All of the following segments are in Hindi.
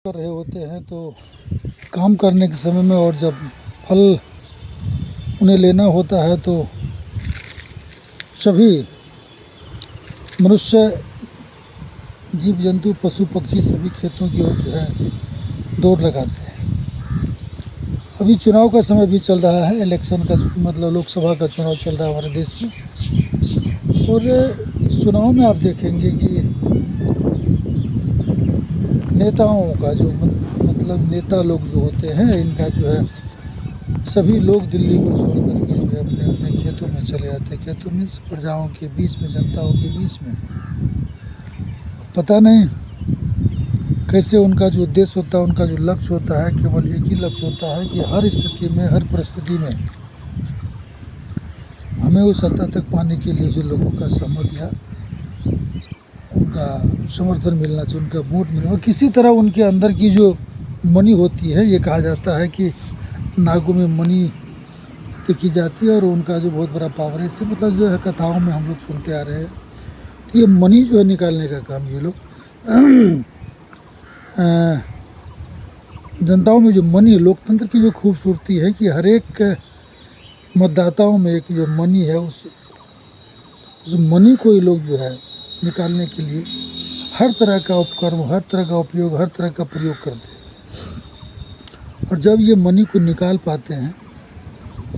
कर रहे होते हैं तो काम करने के समय में और जब फल उन्हें लेना होता है तो सभी मनुष्य, जीव जंतु, पशु पक्षी सभी खेतों की ओर जो है दौड़ लगाते हैं। अभी चुनाव का समय भी चल रहा है, इलेक्शन का मतलब लोकसभा का चुनाव चल रहा है हमारे देश में। और इस चुनाव में आप देखेंगे कि नेताओं का जो मतलब नेता लोग जो होते हैं, इनका जो है सभी लोग दिल्ली को छोड़ करके जो है अपने अपने खेतों में चले जाते हैं। खेतों में प्रजाओं के बीच में, जनताओं के बीच में पता नहीं कैसे उनका जो उद्देश्य होता है, उनका जो लक्ष्य होता है, केवल एक ही लक्ष्य होता है कि हर स्थिति में, हर परिस्थिति में हमें उस सत्ता तक पाने के लिए जो लोगों का सहमत या उनका समर्थन मिलना चाहिए, उनका वोट मिलना, और किसी तरह उनके अंदर की जो मनी होती है, ये कहा जाता है कि नागों में मनी देखी जाती है और उनका जो बहुत बड़ा पावर है। इससे मतलब जो है कथाओं में हम लोग सुनते आ रहे हैं, तो ये मनी जो है निकालने का काम ये लोग जनताओं में जो मनी, लोकतंत्र की जो खूबसूरती है कि हर एक मतदाताओं में एक जो मनी है, उस मनी को ये लोग जो है निकालने के लिए हर तरह का उपकरण, हर तरह का उपयोग, हर तरह का प्रयोग करते हैं। और जब ये मनी को निकाल पाते हैं,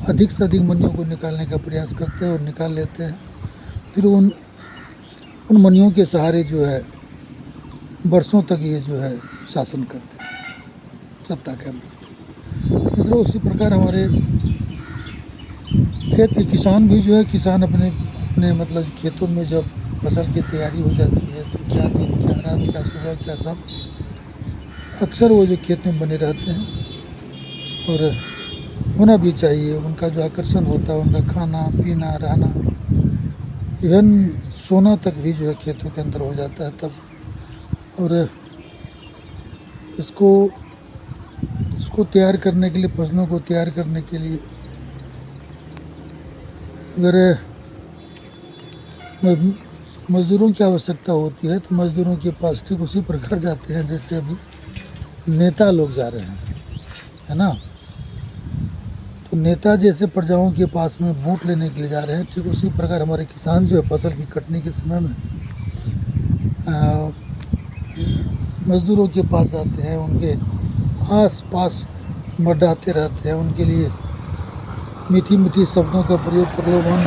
अधिक से अधिक मनियों को निकालने का प्रयास करते हैं और निकाल लेते हैं, फिर उन मनियों के सहारे जो है वर्षों तक ये जो है शासन करते हैं, सत्ता के मित्रों। उसी प्रकार हमारे खेत के किसान भी जो है, किसान अपने मतलब खेतों में जब फसल की तैयारी हो जाती है तो क्या दिन, क्या रात, क्या सुबह, क्या शाम, अक्सर वो जो खेत में बने रहते हैं। और होना भी चाहिए, उनका जो आकर्षण होता है, उनका खाना पीना, रहना, इवन सोना तक भी जो है खेतों के अंदर हो जाता है तब। और इसको तैयार करने के लिए, फसलों को तैयार करने के लिए अगर मज़दूरों की आवश्यकता होती है तो मज़दूरों के पास ठीक उसी प्रकार जाते हैं जैसे अभी नेता लोग जा रहे हैं, है ना। तो नेता जैसे प्रजाओं के पास में वोट लेने के लिए जा रहे हैं, ठीक उसी प्रकार हमारे किसान जो है फसल की कटने के समय में मज़दूरों के पास आते हैं, उनके आस पास मर्डाते रहते हैं, उनके लिए मीठी मीठी शब्दों का प्रयोग, प्रलोभन,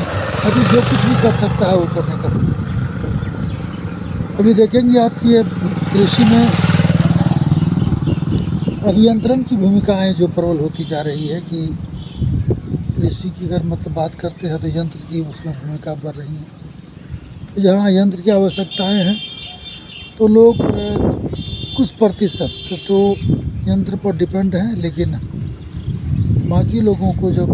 अभी जो कुछ भी कर सकता है वो करने का प्रयास करता है। अभी देखेंगे आपकी कृषि में अभियंत्रण की भूमिकाएं जो प्रबल होती जा रही है कि कृषि की अगर मतलब बात करते हैं तो यंत्र की उसमें भूमिका बढ़ रही है। तो जहाँ यंत्र की आवश्यकताएं हैं तो लोग कुछ प्रतिशत तो यंत्र पर डिपेंड हैं, लेकिन बाकी लोगों को जब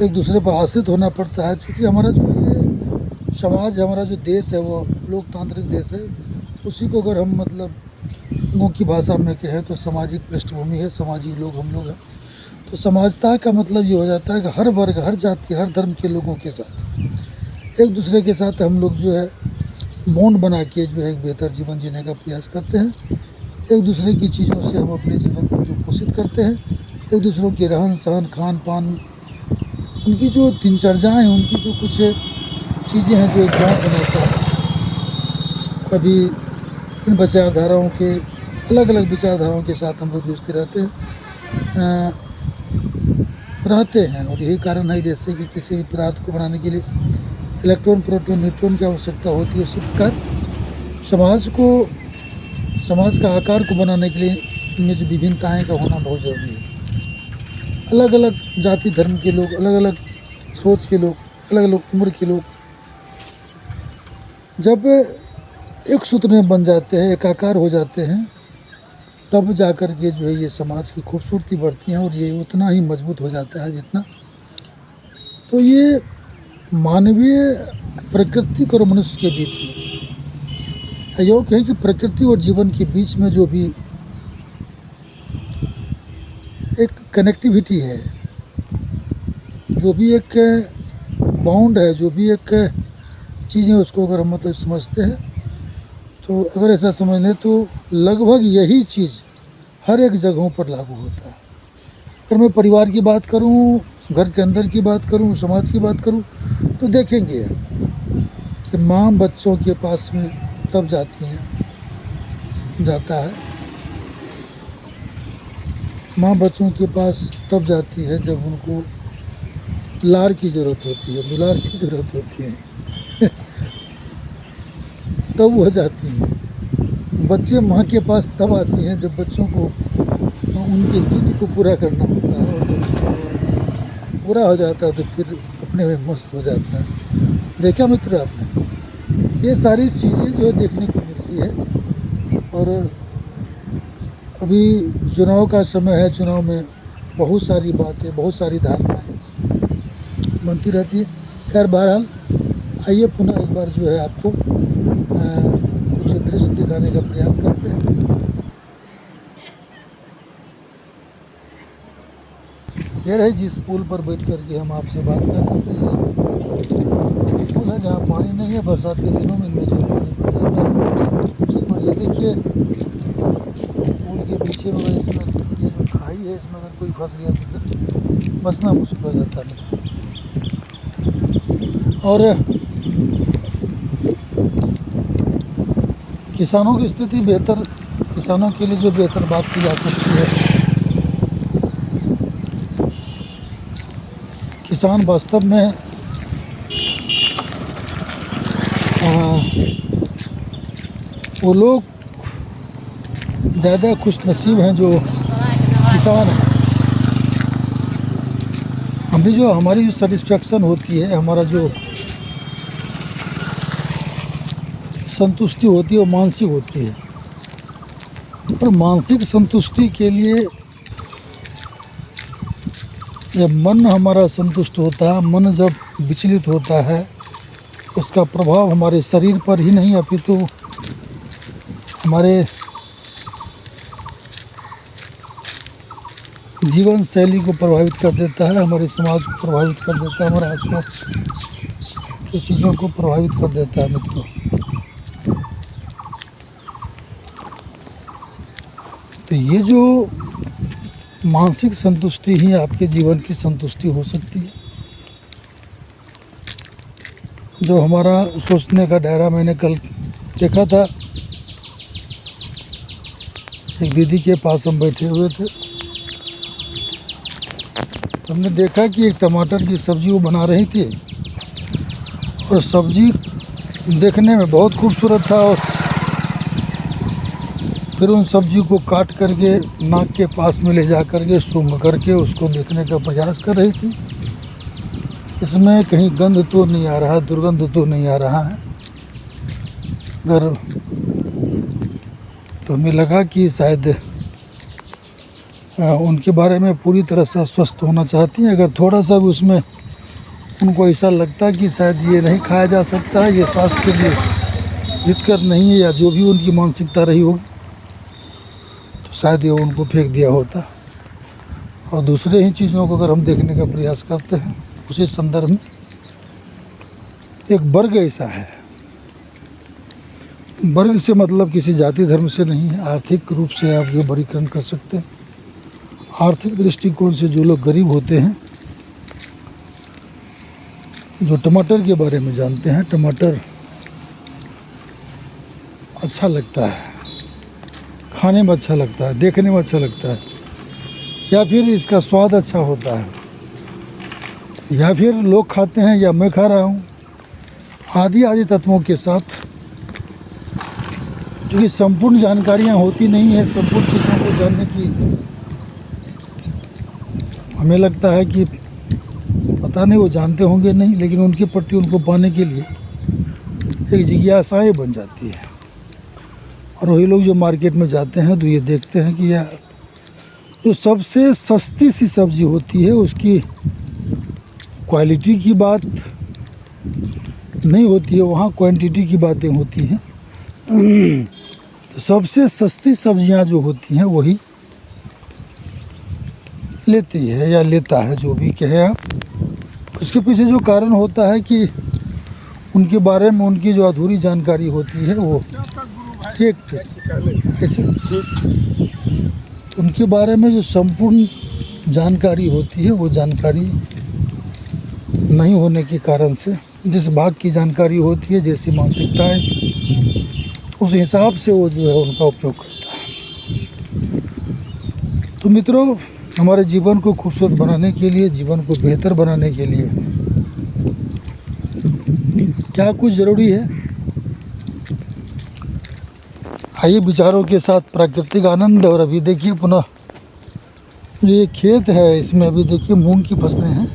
एक दूसरे पर आश्रित होना पड़ता है, क्योंकि हमारा जो ये समाज, हमारा जो देश है वो लोकतांत्रिक देश है। उसी को अगर हम मतलब लोगों की भाषा में कहें तो सामाजिक पृष्ठभूमि है, सामाजिक लोग हम लोग हैं। तो समाजता का मतलब ये हो जाता है कि हर वर्ग, हर जाति, हर धर्म के लोगों के साथ, एक दूसरे के साथ हम लोग जो है बॉन्ड बना के जो है एक बेहतर जीवन जीने का प्रयास करते हैं। एक दूसरे की चीज़ों से हम अपने जीवन को जो पोषित करते हैं, एक दूसरों के रहन सहन, खान पान, उनकी जो दिनचर्याएँ हैं, उनकी जो कुछ चीज़ें हैं जो एक गाँव बनाता है। कभी इन विचारधाराओं के, अलग अलग विचारधाराओं के साथ हम लोग जूझते रहते हैं और यही कारण है जैसे कि किसी भी पदार्थ को बनाने के लिए इलेक्ट्रॉन, प्रोटॉन, न्यूट्रॉन की आवश्यकता होती है, उसी प्रकार समाज का आकार को बनाने के लिए इनमें जो विभिन्नताएँ का होना बहुत ज़रूरी है। अलग अलग जाति धर्म के लोग, अलग अलग सोच के लोग, अलग अलग उम्र के लोग जब एक सूत्र में बन जाते हैं, एकाकार हो जाते हैं, तब जाकर के जो है ये समाज की खूबसूरती बढ़ती है और ये उतना ही मजबूत हो जाता है जितना। तो ये मानवीय, प्राकृतिक और मनुष्य के बीच में अयोग है कि प्रकृति और जीवन के बीच में जो भी एक कनेक्टिविटी है, जो भी एक बॉन्ड है, जो भी एक चीज़ें, उसको अगर हम मतलब समझते हैं तो अगर ऐसा समझ लें तो लगभग यही चीज़ हर एक जगहों पर लागू होता है। अगर मैं परिवार की बात करूं, घर के अंदर की बात करूं, समाज की बात करूं, तो देखेंगे कि माँ बच्चों के पास में तब जाता है, माँ बच्चों के पास तब जाती है जब उनको लाड़ की ज़रूरत होती है, दुलार की ज़रूरत होती है तब वह जाती हैं। बच्चे माँ के पास तब आती हैं जब बच्चों को उनकी जिद को पूरा करना होता है, और जब पूरा हो जाता है तो फिर अपने में मस्त हो जाता है। देखा मित्र आपने, ये सारी चीज़ें जो है देखने को मिलती है। और अभी चुनाव का समय है, चुनाव में बहुत सारी बातें, बहुत सारी धारणाएँ बनती रहती है। खैर बहरहाल आइए पुनः एक बार जो है आपको कुछ दृश्य दिखाने का प्रयास करते हैं। ये रहे जिस पुल पर बैठ करके हम आपसे बात कर रहे थे, पुल है जहाँ पानी नहीं है, बरसात के दिनों में इनमें जो पानी भर जाता है। और ये देखिए पुल के पीछे वगैरह इसमें ये जो खाई है, इसमें अगर कोई फंस गया तो फिर बचना मुश्किल हो जाता है। और किसानों की स्थिति बेहतर, किसानों के लिए जो बेहतर बात की जा सकती है, किसान वास्तव में वो लोग ज़्यादा खुश नसीब हैं जो किसान हैं। हमारी जो सेटिस्फेक्शन होती है, हमारा जो संतुष्टि होती है वो मानसिक होती है। और मानसिक संतुष्टि के लिए जब मन हमारा संतुष्ट होता है, मन जब विचलित होता है, उसका प्रभाव हमारे शरीर पर ही नहीं अपितु हमारे जीवन शैली को प्रभावित कर देता है, हमारे समाज को प्रभावित कर देता है, हमारे आसपास की चीज़ों को प्रभावित कर देता है मित्रों। तो ये जो मानसिक संतुष्टि ही आपके जीवन की संतुष्टि हो सकती है। जो हमारा सोचने का दायरा, मैंने कल देखा था, एक दीदी के पास हम बैठे हुए थे, हमने देखा कि एक टमाटर की सब्ज़ी वो बना रही थी, और सब्ज़ी देखने में बहुत खूबसूरत था, और फिर उन सब्ज़ी को काट करके नाक के पास में ले जा करके सूंघ करके उसको देखने का प्रयास कर रही थी। इसमें कहीं गंध तो नहीं आ रहा, दुर्गंध तो नहीं आ रहा है। अगर तो हमें लगा कि शायद उनके बारे में पूरी तरह से स्वस्थ होना चाहती हैं। अगर थोड़ा सा भी उसमें उनको ऐसा लगता कि शायद ये नहीं खाया जा सकता है, ये स्वास्थ्य के लिए हितकर नहीं है, या जो भी उनकी मानसिकता रही होगी, तो शायद ये उनको फेंक दिया होता। और दूसरे ही चीज़ों को अगर हम देखने का प्रयास करते हैं उसी संदर्भ में, एक वर्ग ऐसा है, वर्ग से मतलब किसी जाति धर्म से नहीं है, आर्थिक रूप से आप ये वर्गीकरण कर सकते हैं। आर्थिक दृष्टिकोण से जो लोग गरीब होते हैं, जो टमाटर के बारे में जानते हैं, टमाटर अच्छा लगता है, खाने में अच्छा लगता है, देखने में अच्छा लगता है, या फिर इसका स्वाद अच्छा होता है, या फिर लोग खाते हैं या मैं खा रहा हूँ, आदि आदि तत्वों के साथ। क्योंकि संपूर्ण जानकारियाँ होती नहीं है, संपूर्ण चीज़ों को जानने की हमें लगता है कि पता नहीं वो जानते होंगे नहीं, लेकिन उनके प्रति उनको पाने के लिए एक जिज्ञासाएँ बन जाती है। और वही लोग जो मार्केट में जाते हैं तो ये देखते हैं कि यार जो सबसे सस्ती सी सब्ज़ी होती है उसकी क्वालिटी की बात नहीं होती है, वहाँ क्वांटिटी की बातें होती हैं। तो सबसे सस्ती सब्जियां जो होती हैं वही लेती है या लेता है, जो भी कहें आप। उसके पीछे जो कारण होता है कि उनके बारे में उनकी जो अधूरी जानकारी होती है वो ठीक ठीक ऐसे उनके बारे में जो संपूर्ण जानकारी होती है वो जानकारी नहीं होने के कारण से जिस भाग की जानकारी होती है, जैसी मानसिकताएं, उस हिसाब से वो जो है उनका उपयोग करता है। तो मित्रों, हमारे जीवन को खूबसूरत बनाने के लिए, जीवन को बेहतर बनाने के लिए क्या कुछ ज़रूरी है? आइए विचारों के साथ प्राकृतिक आनंद। और अभी देखिए पुनः ये खेत है, इसमें अभी देखिए मूंग की फसलें हैं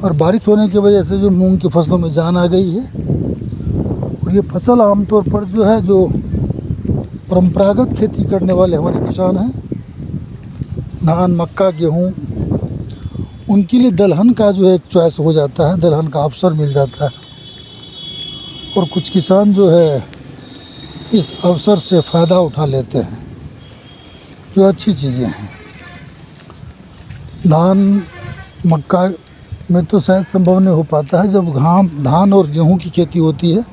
और बारिश होने की वजह से जो मूंग की फसलों में जान आ गई है। और ये फसल आमतौर पर जो है, जो परंपरागत खेती करने वाले हमारे किसान हैं, धान, मक्का, गेहूँ, उनके लिए दलहन का जो है एक चॉइस हो जाता है, दलहन का अवसर मिल जाता है। और कुछ किसान जो है इस अवसर से फ़ायदा उठा लेते हैं, जो अच्छी चीज़ें हैं। धान, मक्का में तो शायद संभव नहीं हो पाता है। जब धान और गेहूं की खेती होती है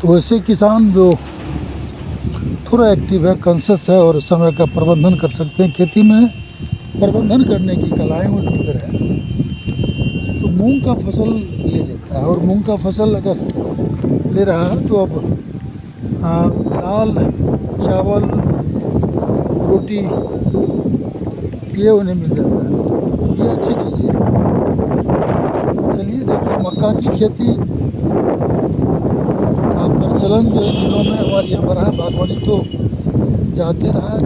तो वैसे किसान जो थोड़ा एक्टिव है, कॉन्शियस है और समय का प्रबंधन कर सकते हैं, खेती में प्रबंधन करने की कलाएं उनके अंदर है, तो मूंग का फसल ले लेता है। और मूंग का फसल अगर ले रहा है तो अब दाल, चावल, रोटी ये उन्हें मिल जाता है। ये अच्छी चीज़ है। चलिए देखिए, मक्का की खेती का प्रचलन जो है दिनों में हमारे यहाँ बढ़ा है। बागवानी तो जाते रहा है,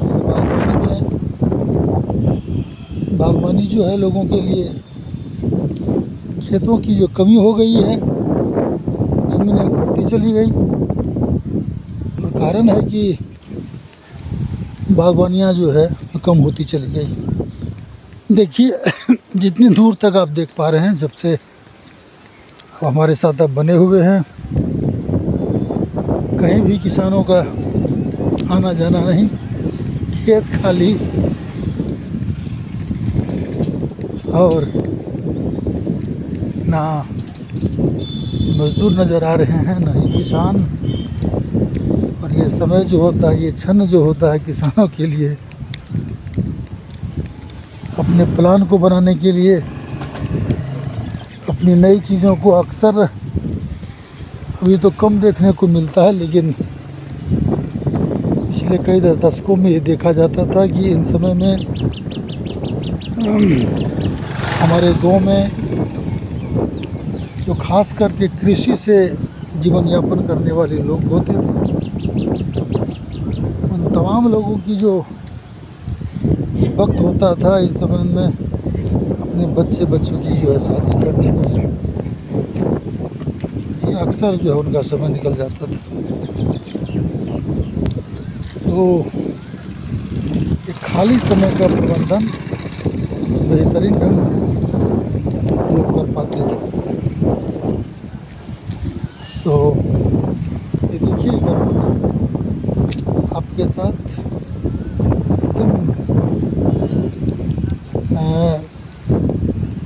बागवानी जो है लोगों के लिए खेतों की जो कमी हो गई है, ज़मीनें घटती चली गई। और कारण है कि बागवानियाँ जो है कम होती चली गई। देखिए जितनी दूर तक आप देख पा रहे हैं, जब से हमारे साथ अब बने हुए हैं, कहीं भी किसानों का आना जाना नहीं, खेत खाली और ना मजदूर नज़र आ रहे हैं, ना ही किसान। और ये समय जो होता है, ये क्षण जो होता है किसानों के लिए अपने प्लान को बनाने के लिए, अपनी नई चीज़ों को अक्सर अभी तो कम देखने को मिलता है, लेकिन पिछले कई दशकों में ये देखा जाता था कि इन समय में हमारे गांव में जो खास करके कृषि से जीवन यापन करने वाले लोग होते थे, उन तमाम लोगों की जो वक्त होता था इस समय में अपने बच्चों की जो है शादी करने में, ये अक्सर जो है उनका समय निकल जाता था। तो एक खाली समय का प्रबंधन बेहतरीन ढंग से लोग कर पाते थे। तो ये देखिए, आपके साथ एकदम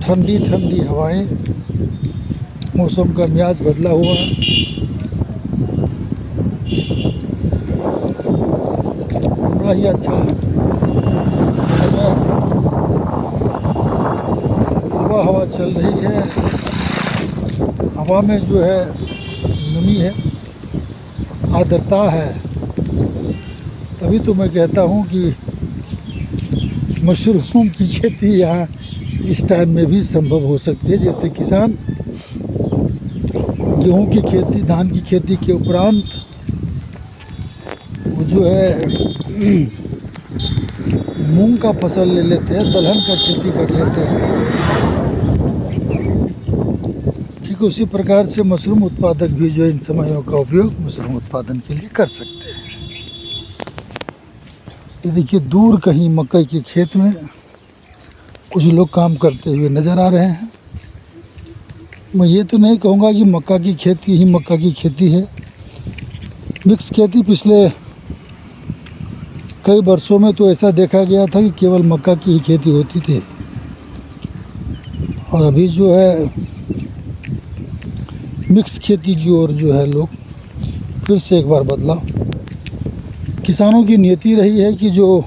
ठंडी ठंडी हवाएं, मौसम का मिजाज बदला हुआ, बड़ा ही अच्छा समय, हवा चल रही है, हवा में जो है नमी है, आर्द्रता है। तभी तो मैं कहता हूँ कि मशरूम की खेती यहाँ इस टाइम में भी संभव हो सकती है। जैसे किसान गेहूं की खेती, धान की खेती के उपरांत वो जो है मूंग का फसल ले लेते हैं, दलहन का खेती कर लेते हैं। ठीक उसी प्रकार से मशरूम उत्पादक भी जो इन समयों का उपयोग मशरूम उत्पादन के लिए कर सकते हैं। ये देखिए, दूर कहीं मकई के खेत में कुछ लोग काम करते हुए नज़र आ रहे हैं। मैं ये तो नहीं कहूँगा कि मक्का की खेती ही मक्का की खेती है। मिक्स खेती पिछले कई वर्षों में तो ऐसा देखा गया था कि केवल मक्का की ही खेती होती थी, और अभी जो है मिक्स खेती की ओर जो है लोग फिर से एक बार बदलाव। किसानों की नीति रही है कि जो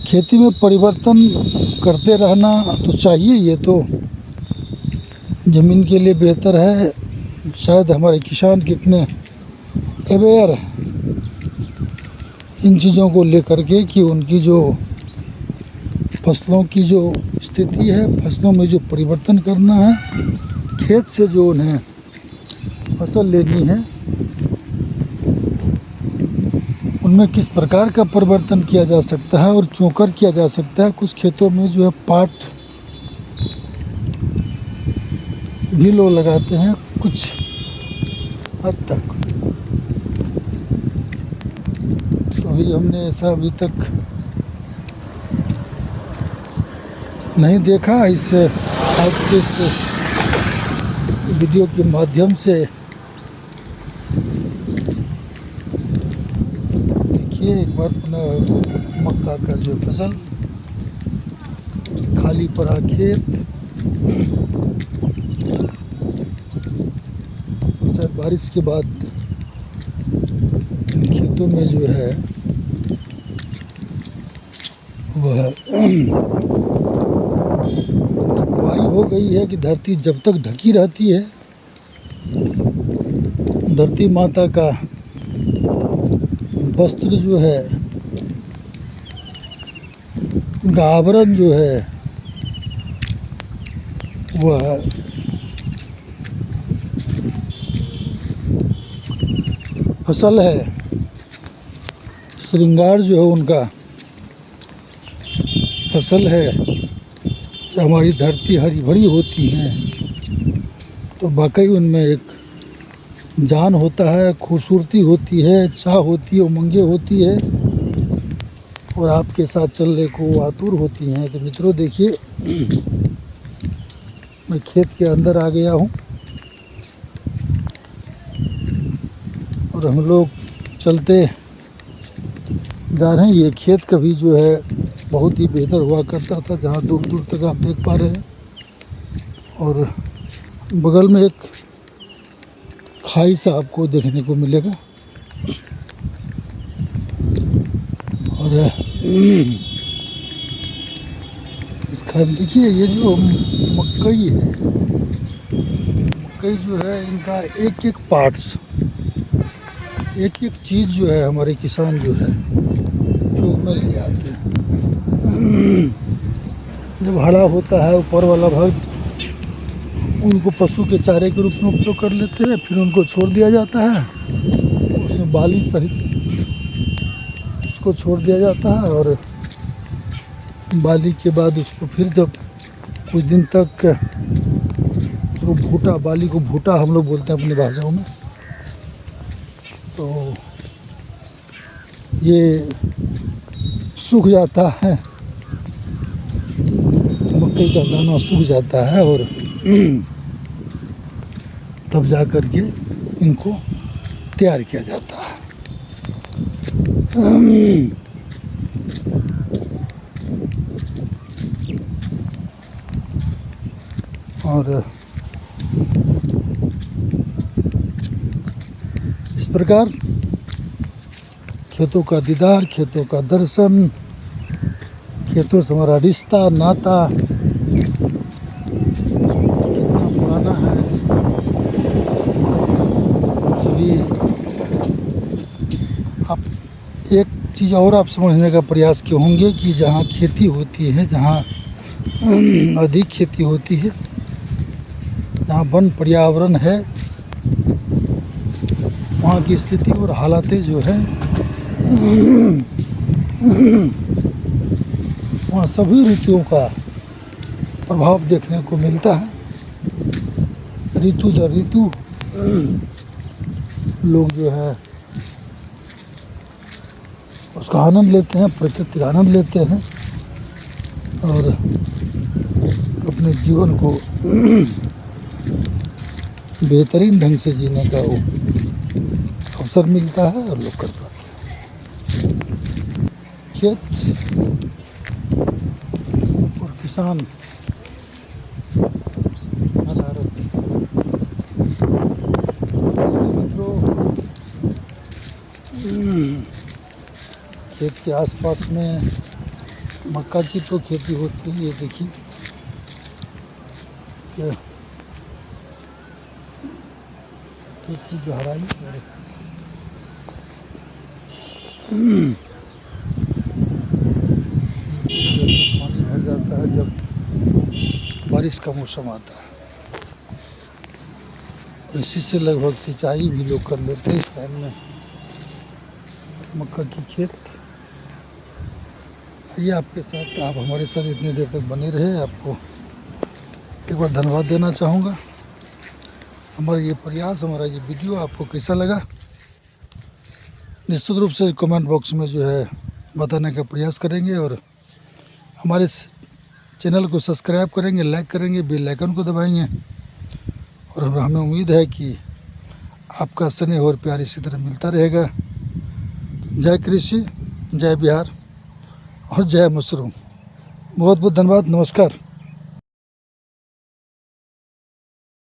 खेती में परिवर्तन करते रहना तो चाहिए, ये तो ज़मीन के लिए बेहतर है। शायद हमारे किसान कितने अवेयर हैं इन चीज़ों को लेकर के कि उनकी जो फसलों की जो स्थिति है, फसलों में जो परिवर्तन करना है, खेत से जो उन्हें फसल लेनी है उनमें किस प्रकार का परिवर्तन किया जा सकता है और क्यों कर किया जा सकता है। कुछ खेतों में जो है पाट भी लोग लगाते हैं कुछ हद तक, तो अभी हमने ऐसा अभी तक नहीं देखा। इससे आज के इस वीडियो के माध्यम से देखिए एक बार पुनः मक्का का जो फसल, खाली पड़ा खेत, शायद बारिश के बाद इन खेतों में जो है वह बुआई हो गई है कि धरती जब तक ढकी रहती है, धरती माता का वस्त्र जो है, उनका आवरण जो है वह फसल है, श्रृंगार जो है उनका फसल है। जब हमारी धरती हरी भरी होती है तो वाकई उनमें एक जान होता है, खूबसूरती होती है, चाह होती है, उमंगे होती है और आपके साथ चलने को आतुर होती हैं। तो मित्रों देखिए, मैं खेत के अंदर आ गया हूँ और हम लोग चलते जा रहे हैं। ये खेत कभी जो है बहुत ही बेहतर हुआ करता था, जहाँ दूर दूर तक आप देख पा रहे हैं, और बगल में एक खाई सा आपको देखने को मिलेगा। और इस खाद देखिए, ये जो मकई है, मकई जो है इनका एक एक पार्ट्स, एक एक चीज़ जो है हमारे किसान जो है उपयोग में ले आते हैं। जब हरा होता है ऊपर वाला भाग, उनको पशु के चारे के रूप में उपयोग कर लेते हैं, फिर उनको छोड़ दिया जाता है, उसमें बाली सहित उसको छोड़ दिया जाता है। और बाली के बाद उसको फिर जब कुछ दिन तक उसको भूटा, बाली को भूटा हम लोग बोलते हैं अपनी भाषाओं में, तो ये सूख जाता है, मकई का दाना सूख जाता है और तब जा कर के इनको तैयार किया जाता है। और इस प्रकार खेतों का दीदार, खेतों का दर्शन, खेतों से हमारा रिश्ता नाता कितना पुराना है, सभी आप एक चीज़ और आप समझने का प्रयास किए होंगे कि जहाँ खेती होती है, जहाँ अधिक खेती होती है, जहाँ वन पर्यावरण है, वहाँ की स्थिति और हालातें जो है वहाँ सभी ऋतुओं का प्रभाव देखने को मिलता है। ऋतु दर ऋतु लोग जो है उसका आनंद लेते हैं, प्रकृति का आनंद लेते हैं और अपने जीवन को बेहतरीन ढंग से जीने का वो अवसर मिलता है और लोग कर पाते हैं। खेत और किसान आधारित खेत के आसपास में मक्का की तो खेती होती है। ये देखिए कि खेत की गहराई और पानी भर जाता है जब बारिश का मौसम आता है। और इसी से लगभग सिंचाई भी लोग कर लेते हैं इस टाइम में मक्का की खेत। ये आपके साथ, आप हमारे साथ इतनी देर तक बने रहे, आपको एक बार धन्यवाद देना चाहूँगा। हमारा ये प्रयास, हमारा ये वीडियो आपको कैसा लगा, निश्चित रूप से कमेंट बॉक्स में जो है बताने का प्रयास करेंगे। और हमारे चैनल को सब्सक्राइब करेंगे, लाइक करेंगे, बेल आइकन को दबाएंगे। और हमें उम्मीद है कि आपका स्नेह और प्यार इसी तरह मिलता रहेगा। जय कृषि, जय बिहार और जय मशरूम। बहुत बहुत धन्यवाद। नमस्कार।